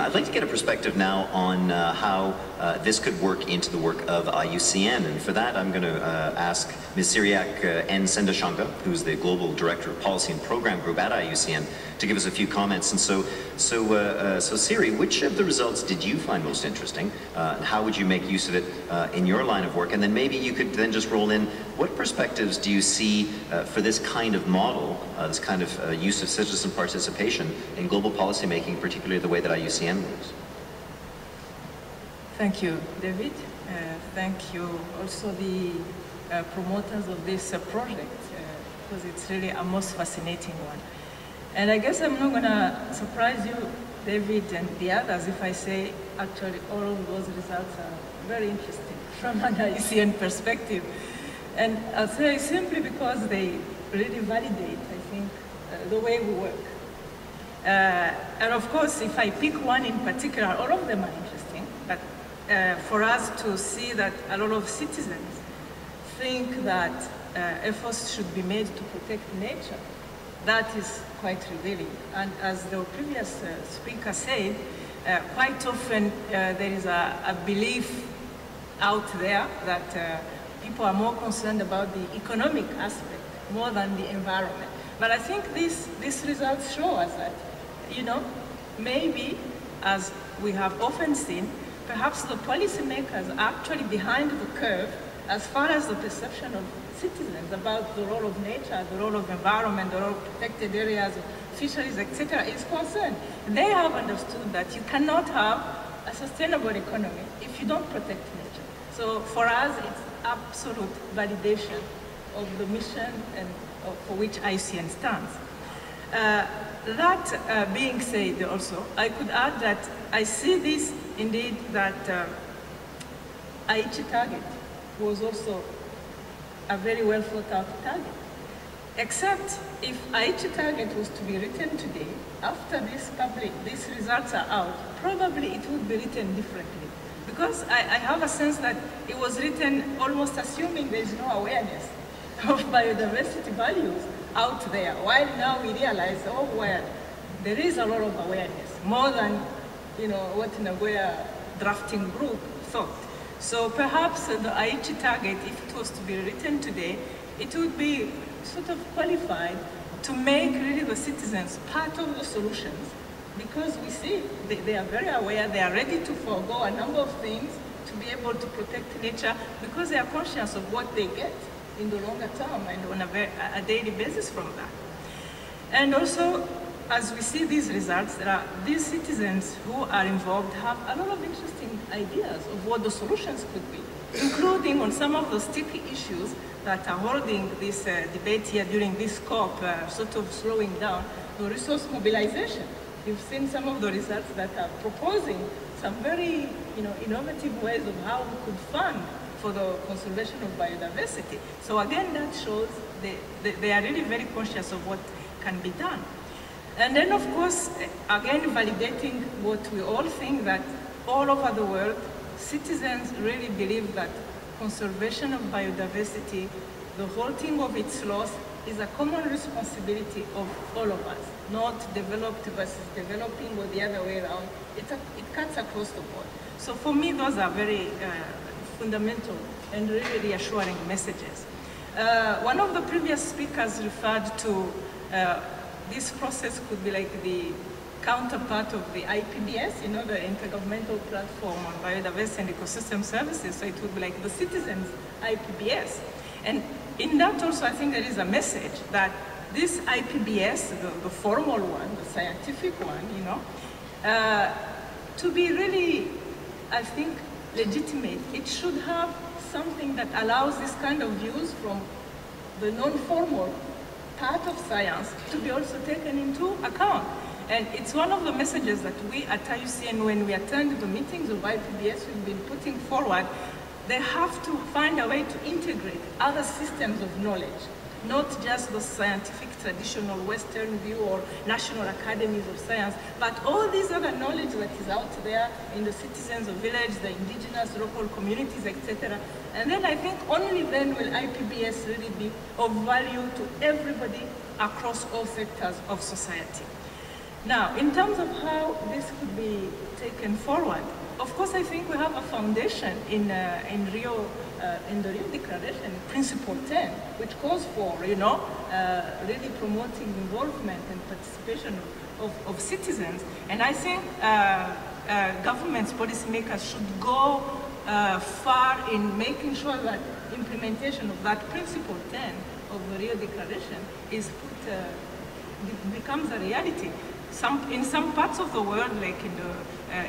I'd like to get a perspective now on how this could work into the work of IUCN. And for that, I'm going to ask Ms. Cyriaque N. Sendashonga, who's the Global Director of Policy and Program Group at IUCN, to give us a few comments. And so Ciri, which of the results did you find most interesting? And how would you make use of it in your line of work? And then maybe you could then just roll in, what perspectives do you see for this kind of model, this kind of use of citizen participation in global policymaking, particularly the way that IUCN works? Thank you, David. Thank you also the promoters of this project, because it's really a most fascinating one. And I guess I'm not going to surprise you, David, and the others if I say actually all of those results are very interesting from an IUCN perspective. And I'll say simply because they really validate, I think, the way we work. And of course, if I pick one in particular, all of them are interesting, but for us to see that a lot of citizens think that efforts should be made to protect nature, that is quite revealing. And as the previous speaker said, quite often there is a belief out there that people are more concerned about the economic aspect more than the environment. But I think these results show us that, you know, maybe, as we have often seen, perhaps the policymakers are actually behind the curve as far as the perception of citizens about the role of nature, the role of environment, the role of protected areas, fisheries, etc. is concerned. They have understood that you cannot have a sustainable economy if you don't protect nature. So for us, it's absolute validation of the mission and for which IUCN stands. That being said also, I could add that I see this indeed that Aichi target was also a very well thought out target. Except if Aichi target was to be written today, after these results are out, probably it would be written differently. Because I have a sense that it was written almost assuming there is no awareness of biodiversity values out there, while now we realize, oh well, there is a lot of awareness, more than, you know, what Nagoya drafting group thought. So perhaps the Aichi target, if it was to be written today, it would be sort of qualified to make really the citizens part of the solutions, because we see they are very aware, they are ready to forego a number of things to be able to protect nature, because they are conscious of what they get in the longer term and on a daily basis from that. And also, as we see these results, these citizens who are involved have a lot of interesting ideas of what the solutions could be, including on some of the sticky issues that are holding this debate here during this COP, sort of slowing down, the resource mobilization. You've seen some of the results that are proposing some very, you know, innovative ways of how we could fund for the conservation of biodiversity. So again, that shows they are really very conscious of what can be done. And then, of course, again, validating what we all think, that all over the world, citizens really believe that conservation of biodiversity, the halting of its loss, is a common responsibility of all of us, not developed versus developing or the other way around. It cuts across the board. So for me, those are very fundamental and really reassuring messages. One of the previous speakers referred to this process could be like the counterpart of the IPBS, you know, the Intergovernmental Platform on Biodiversity and Ecosystem Services. So it would be like the citizens' IPBS. And in that also, I think there is a message that this IPBS, the formal one, the scientific one, you know, to be really, I think, legitimate, it should have something that allows this kind of views from the non-formal part of science to be also taken into account. And it's one of the messages that we at IUCN, when we attend the meetings of IPBS, we've been putting forward. They have to find a way to integrate other systems of knowledge, not just the scientific traditional Western view or national academies of science, but all these other knowledge that is out there in the citizens of village, the indigenous local communities, etc. And then I think only then will IPBS really be of value to everybody across all sectors of society. Now, in terms of how this could be taken forward, of course, I think we have a foundation in the Rio Declaration, Principle 10, which calls for, really promoting involvement and participation of citizens. And I think governments, policymakers should go far in making sure that implementation of that Principle 10 of the Rio Declaration is becomes a reality. In some parts of the world, like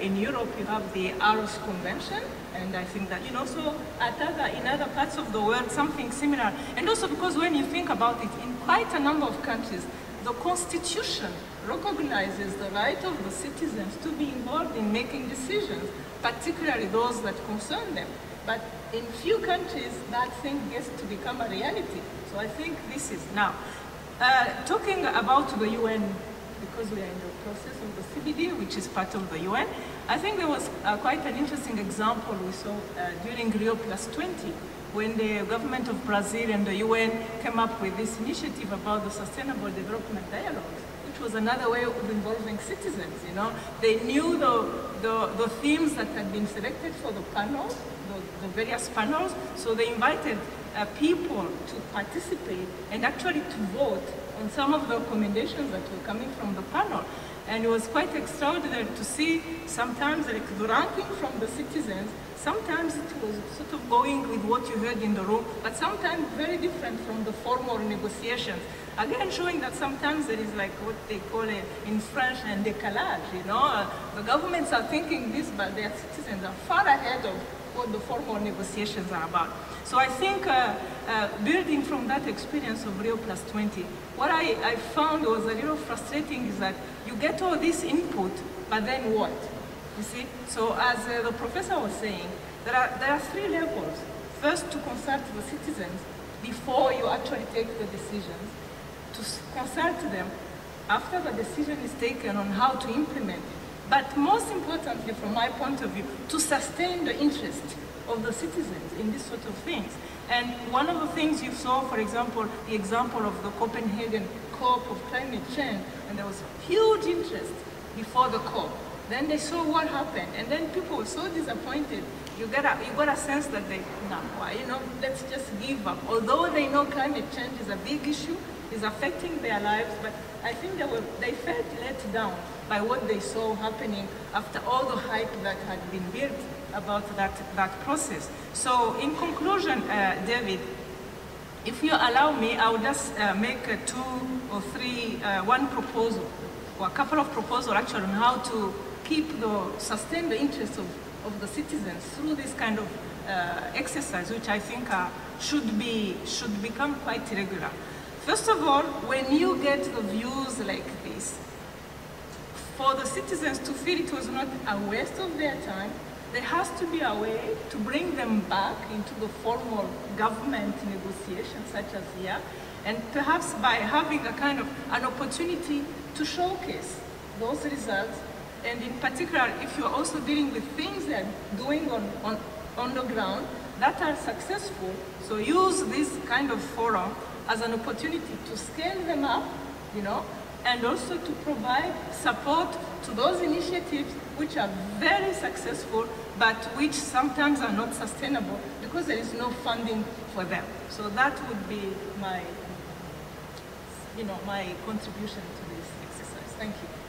in Europe, you have the Aarhus Convention, and I think that, so in other parts of the world, something similar. And also because when you think about it, in quite a number of countries, the Constitution recognizes the right of the citizens to be involved in making decisions, particularly those that concern them. But in few countries, that thing gets to become a reality. So I think this is now. Talking about the UN, because we are in the process of the CBD, which is part of the UN, I think there was quite an interesting example we saw during Rio +20, when the government of Brazil and the UN came up with this initiative about the Sustainable Development Dialogues, which was another way of involving citizens. They knew the themes that had been selected for the panel, the various panels, so they invited people to participate and actually to vote on some of the recommendations that were coming from the panel. And it was quite extraordinary to see sometimes like the ranking from the citizens. Sometimes it was sort of going with what you heard in the room, but sometimes very different from the formal negotiations. Again, showing that sometimes there is like what they call it in French un décalage, The governments are thinking this, but their citizens are far ahead of what the formal negotiations are about. So I think building from that experience of Rio +20, what I found was a little frustrating is that you get all this input, but then what? You see? So as the professor was saying, there are three levels. First, to consult the citizens before you actually take the decisions, to consult them after the decision is taken on how to implement it. But most importantly, from my point of view, to sustain the interest of the citizens in these sort of things. And one of the things you saw, for example, the example of the Copenhagen COP of climate change, and there was huge interest before the COP. Then they saw what happened, and then people were so disappointed. You got a sense that let's just give up. Although they know climate change is a big issue, is affecting their lives, but I think they felt let down by what they saw happening after all the hype that had been built about that process. So in conclusion, David, if you allow me, I will just make one proposal, or a couple of proposals actually, on how to sustain the interests of the citizens through this kind of exercise, which I think should become quite regular. First of all, when you get the views like this, for the citizens to feel it was not a waste of their time, there has to be a way to bring them back into the formal government negotiations such as here, and perhaps by having a kind of an opportunity to showcase those results, and in particular, if you're also dealing with things they're doing on the ground that are successful, so use this kind of forum as an opportunity to scale them up, and also to provide support to those initiatives which are very successful, but which sometimes are not sustainable because there is no funding for them. So that would be my contribution to this exercise. Thank you.